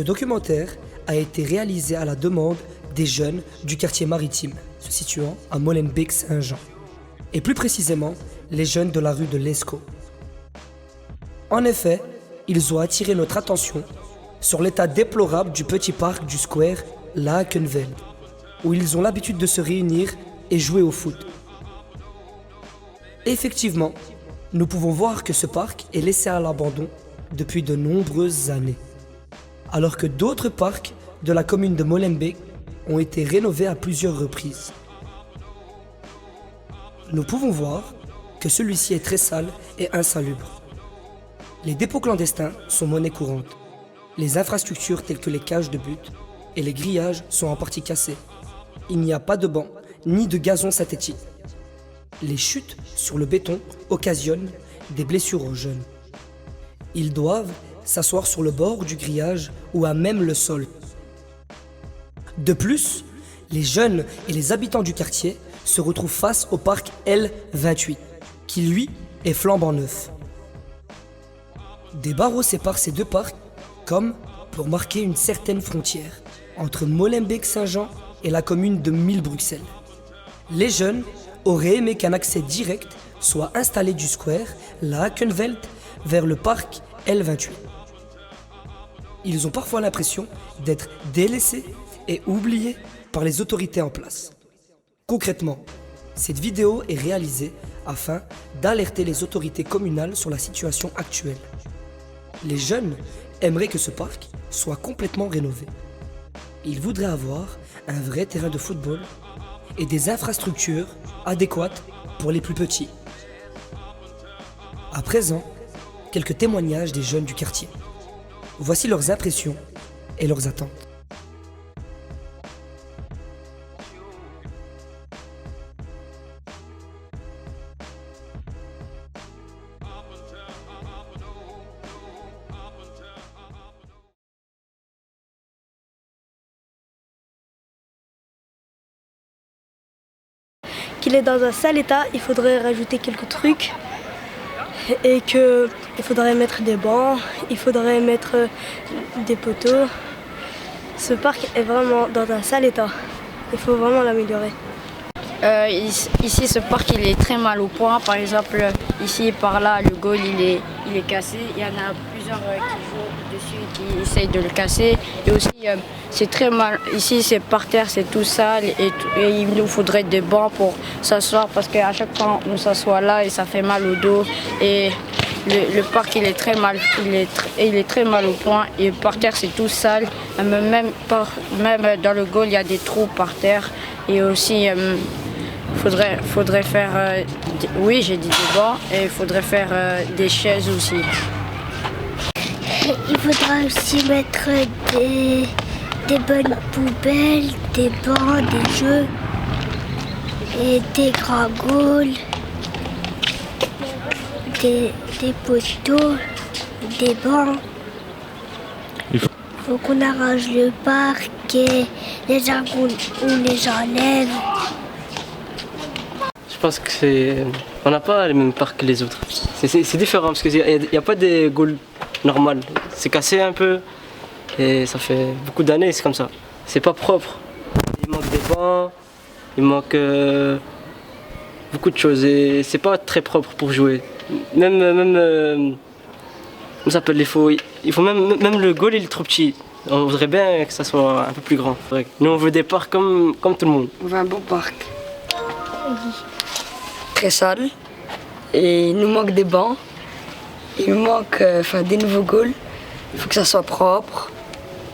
documentaire a été réalisé à la demande des jeunes du quartier maritime, se situant à Molenbeek-Saint-Jean, et plus précisément les jeunes de la rue de l'Escaut. En effet, ils ont attiré notre attention sur l'état déplorable du petit parc du square Lakenveld, où ils ont l'habitude de se réunir et jouer au foot. Effectivement, nous pouvons voir que ce parc est laissé à l'abandon depuis de nombreuses années, alors que d'autres parcs de la commune de Molenbeek ont été rénovés à plusieurs reprises. Nous pouvons voir que celui-ci est très sale et insalubre. Les dépôts clandestins sont monnaie courante. Les infrastructures telles que les cages de but et les grillages sont en partie cassés. Il n'y a pas de banc ni de gazon synthétique. Les chutes sur le béton occasionnent des blessures aux jeunes. Ils doivent s'asseoir sur le bord du grillage ou à même le sol. De plus, les jeunes et les habitants du quartier se retrouvent face au parc L28, qui lui est flambant neuf. Des barreaux séparent ces deux parcs, comme pour marquer une certaine frontière entre Molenbeek-Saint-Jean et la commune de Mille-Bruxelles. Les jeunes auraient aimé qu'un accès direct soit installé du square Lakenveld vers le parc L28. Ils ont parfois l'impression d'être délaissés et oubliés par les autorités en place. Concrètement, cette vidéo est réalisée afin d'alerter les autorités communales sur la situation actuelle. Les jeunes aimeraient que ce parc soit complètement rénové. Ils voudraient avoir un vrai terrain de football et des infrastructures adéquates pour les plus petits. À présent, quelques témoignages des jeunes du quartier. Voici leurs impressions et leurs attentes. Qu'il est dans un sale état, il faudrait rajouter quelques trucs et qu'il faudrait mettre des bancs, il faudrait mettre des poteaux. Ce parc est vraiment dans un sale état, il faut vraiment l'améliorer. Ici, ce parc il est très mal au point. Par exemple, ici par là, le goal il est cassé. Il y en a plusieurs qui jouent dessus, qui essayent de le casser. Et aussi, c'est très mal. Ici, c'est par terre, c'est tout sale. Et il nous faudrait des bancs pour s'asseoir parce qu'à chaque fois, on s'assoit là et ça fait mal au dos. Et le parc il est très mal, il est très mal au point. Et par terre, c'est tout sale. Même dans le goal, il y a des trous par terre. Et aussi, faudrait faire, oui j'ai dit des bancs, et il faudrait faire des chaises aussi. Il faudra aussi mettre des bonnes poubelles, des bancs, des jeux, et des grands goals, des poteaux, des bancs. Il faut qu'on arrange le parc et les arbres on les enlève. Je pense que on n'a pas les mêmes parcs que les autres. C'est différent parce qu'il n'y a pas des goals normales. C'est cassé un peu et ça fait beaucoup d'années, c'est comme ça. C'est pas propre. Il manque des bancs, il manque beaucoup de choses et c'est pas très propre pour jouer. Même on s'appelle il faut même le goal il est trop petit. On voudrait bien que ça soit un peu plus grand. Nous on veut des parcs comme tout le monde. On veut un bon parc. Très sale. Et il nous manque des bancs. Il nous manque des nouveaux goals. Il faut que ça soit propre.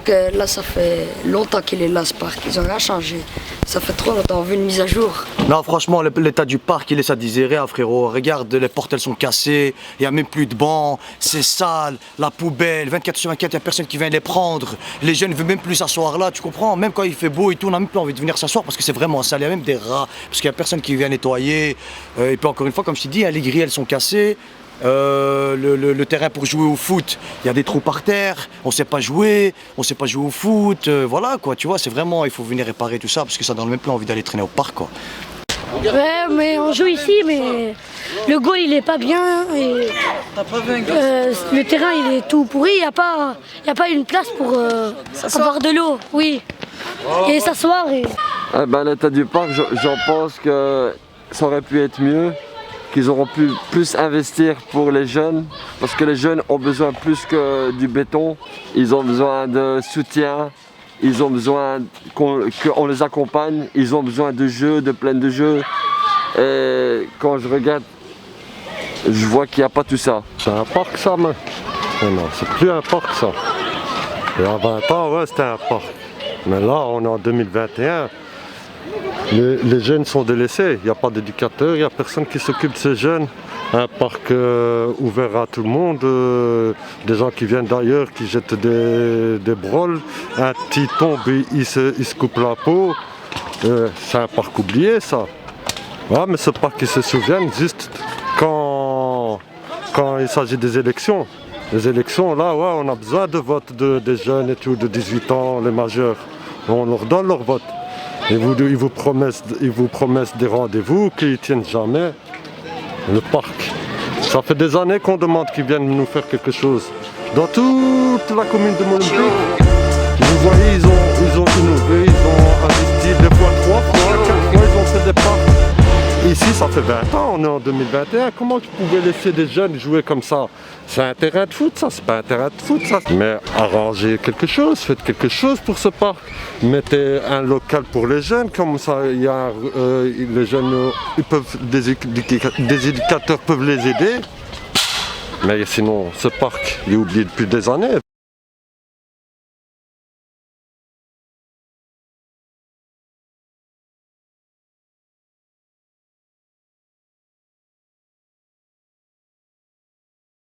Que là ça fait longtemps qu'il est là ce parc. Ils n'ont rien changé. Ça fait trop longtemps, on veut une mise à jour. Non franchement l'état du parc il laisse à désirer frérot. Regarde les portes elles sont cassées, il n'y a même plus de bancs, c'est sale, la poubelle, 24/24 il n'y a personne qui vient les prendre. Les jeunes ne veulent même plus s'asseoir là, tu comprends? Même quand il fait beau et tout, on n'a même plus envie de venir s'asseoir parce que c'est vraiment sale, il y a même des rats, parce qu'il n'y a personne qui vient nettoyer. Et puis encore une fois comme je t'ai dit, les grilles elles sont cassées. Le terrain pour jouer au foot, il y a des trous par terre, on sait pas jouer au foot, voilà quoi, tu vois, c'est vraiment, il faut venir réparer tout ça parce que ça donne même plus envie d'aller traîner au parc quoi. Ouais, mais on joue ici, mais le goal il est pas bien. Et, le terrain il est tout pourri, il n'y a pas une place pour avoir de l'eau. Oui. Et s'asseoir. Eh ben, l'état du parc, j'en pense que ça aurait pu être mieux, qu'ils auront pu plus investir pour les jeunes, parce que les jeunes ont besoin plus que du béton, ils ont besoin de soutien, ils ont besoin qu'on les accompagne, ils ont besoin de jeux, de plein de jeux. Et quand je regarde, je vois qu'il n'y a pas tout ça. C'est un parc ça, mais non, c'est plus un parc ça. Il y a 20 ans, ouais, c'était un parc. Mais là, on est en 2021. Les jeunes sont délaissés, il n'y a pas d'éducateur, il n'y a personne qui s'occupe de ces jeunes. Un parc ouvert à tout le monde, des gens qui viennent d'ailleurs, qui jettent des broles, un petit tombe, il se coupe la peau. C'est un parc oublié ça. Ouais, mais ce parc, ils se souviennent juste quand il s'agit des élections. Les élections, là, ouais, on a besoin de vote des jeunes et tout, de 18 ans, les majeurs. On leur donne leur vote. Ils vous promettent des rendez-vous qu'ils ne tiennent jamais. Le parc. Ça fait des années qu'on demande qu'ils viennent nous faire quelque chose. Dans toute la commune de Molenbeek, vous voyez, ils ont innové, ils ont investi 2 fois, 3 fois, 4 fois, ils ont fait des parcs. Ici, ça fait 20 ans, on est en 2021. Comment tu pouvais laisser des jeunes jouer comme ça? C'est un terrain de foot, ça, c'est pas un terrain de foot, ça. Mais arrangez quelque chose, faites quelque chose pour ce parc. Mettez un local pour les jeunes, comme ça, les jeunes, des éducateurs peuvent les aider. Mais sinon, ce parc, il est oublié depuis des années.